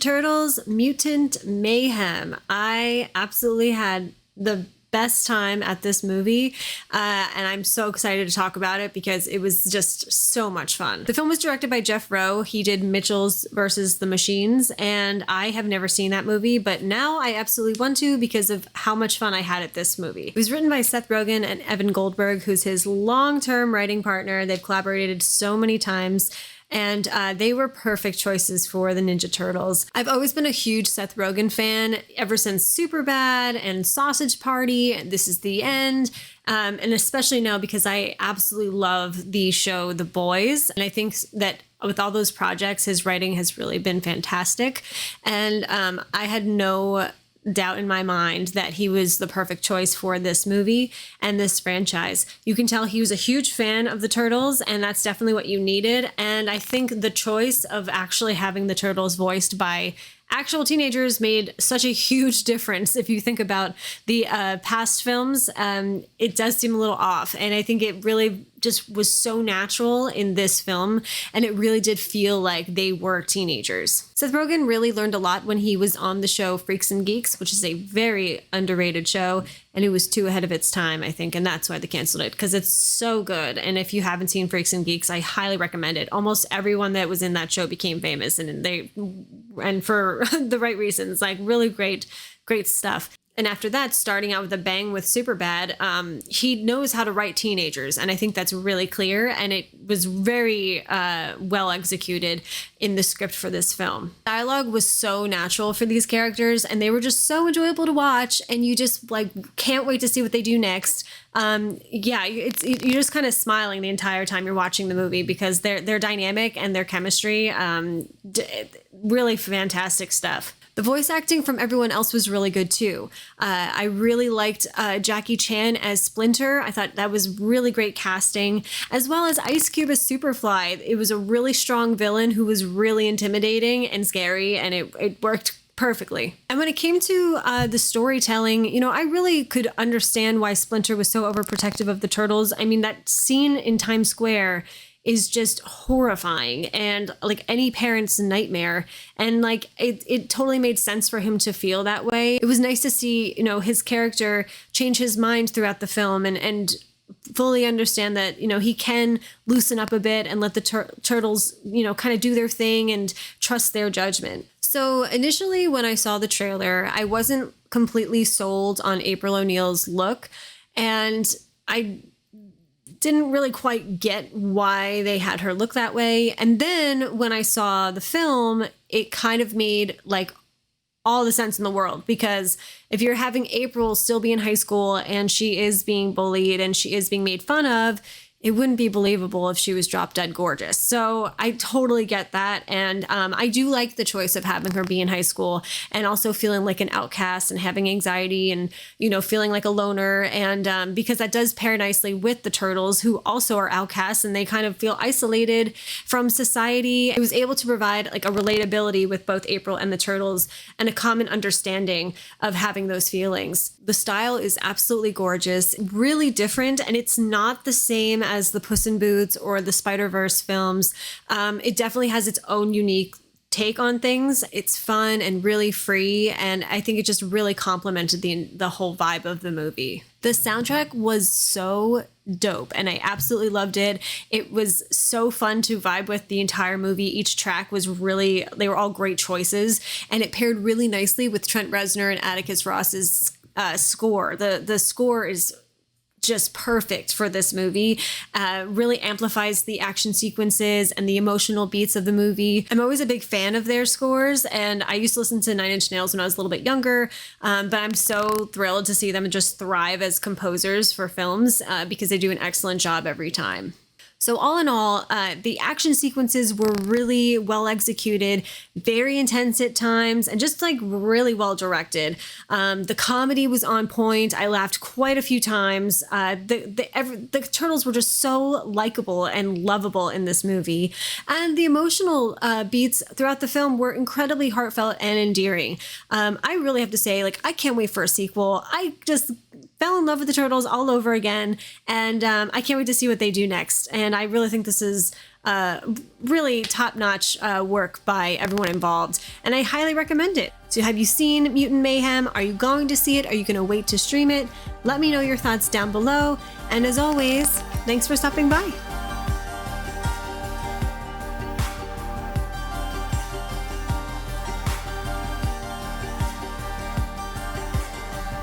Turtles Mutant Mayhem. I absolutely had the best time at this movie, and I'm so excited to talk about it because it was just so much fun. The film was directed by Jeff Rowe. He did Mitchell's versus the Machines, and I have never seen that movie, but now I absolutely want to because of how much fun I had at this movie. It was written by Seth Rogen and Evan Goldberg, who's his long-term writing partner. They've collaborated so many times, and they were perfect choices for the Ninja Turtles. I've always been a huge Seth Rogen fan ever since Superbad and Sausage Party and This Is the End, and especially now because I absolutely love the show The Boys. And I think that with all those projects, his writing has really been fantastic. And I had no doubt in my mind that he was the perfect choice for this movie and this franchise. You can tell he was a huge fan of the Turtles, and that's definitely what you needed. And I think the choice of actually having the Turtles voiced by actual teenagers made such a huge difference. If you think about the past films, it does seem a little off. And I think it really just was so natural in this film, and it really did feel like they were teenagers. Seth Rogen really learned a lot when he was on the show Freaks and Geeks, which is a very underrated show, and it was too ahead of its time, I think, and that's why they canceled it, because it's so good. And if you haven't seen Freaks and Geeks, I highly recommend it. Almost everyone that was in that show became famous, and for the right reasons, like really great stuff. And after that, starting out with a bang with Superbad, he knows how to write teenagers. And I think that's really clear. And it was very well executed in the script for this film. Dialogue was so natural for these characters, and they were just so enjoyable to watch. And you just can't wait to see what they do next. You're just kind of smiling the entire time you're watching the movie because their dynamic and their chemistry, really fantastic stuff. The voice acting from everyone else was really good too. I really liked Jackie Chan as Splinter. I thought that was really great casting, as well as Ice Cube as Superfly. It was a really strong villain who was really intimidating and scary, and it worked perfectly. And when it came to the storytelling, I really could understand why Splinter was so overprotective of the Turtles. I mean, that scene in Times Square is just horrifying and like any parent's nightmare. And it totally made sense for him to feel that way. It was nice to see, his character change his mind throughout the film and fully understand that, he can loosen up a bit and let the turtles, kind of do their thing and trust their judgment. So initially when I saw the trailer, I wasn't completely sold on April O'Neil's look, and I didn't really quite get why they had her look that way. And then when I saw the film, it kind of made all the sense in the world, because if you're having April still be in high school and she is being bullied and she is being made fun of, it wouldn't be believable if she was drop dead gorgeous. So I totally get that. And I do like the choice of having her be in high school and also feeling like an outcast and having anxiety and, feeling like a loner. And because that does pair nicely with the Turtles, who also are outcasts and they kind of feel isolated from society. It was able to provide a relatability with both April and the Turtles and a common understanding of having those feelings. The style is absolutely gorgeous, really different, and it's not the same as the Puss in Boots or the Spider-Verse films. It definitely has its own unique take on things. It's fun and really free, and I think it just really complemented the whole vibe of the movie. The soundtrack was so dope, and I absolutely loved it. It was so fun to vibe with the entire movie. Each track was they were all great choices, and it paired really nicely with Trent Reznor and Atticus Ross's score. The score is just perfect for this movie. Really amplifies the action sequences and the emotional beats of the movie. I'm always a big fan of their scores, and I used to listen to Nine Inch Nails when I was a little bit younger, but I'm so thrilled to see them just thrive as composers for films because they do an excellent job every time. So all in all, the action sequences were really well executed, very intense at times, and just really well directed. The comedy was on point. I laughed quite a few times. The Turtles were just so likable and lovable in this movie. And the emotional beats throughout the film were incredibly heartfelt and endearing. I really have to say, I can't wait for a sequel. I just fell in love with the Turtles all over again, and I can't wait to see what they do next. And I really think this is really top-notch work by everyone involved, and I highly recommend it. So have you seen Mutant Mayhem? Are you going to see it? Are you going to wait to stream it? Let me know your thoughts down below, and as always, thanks for stopping by.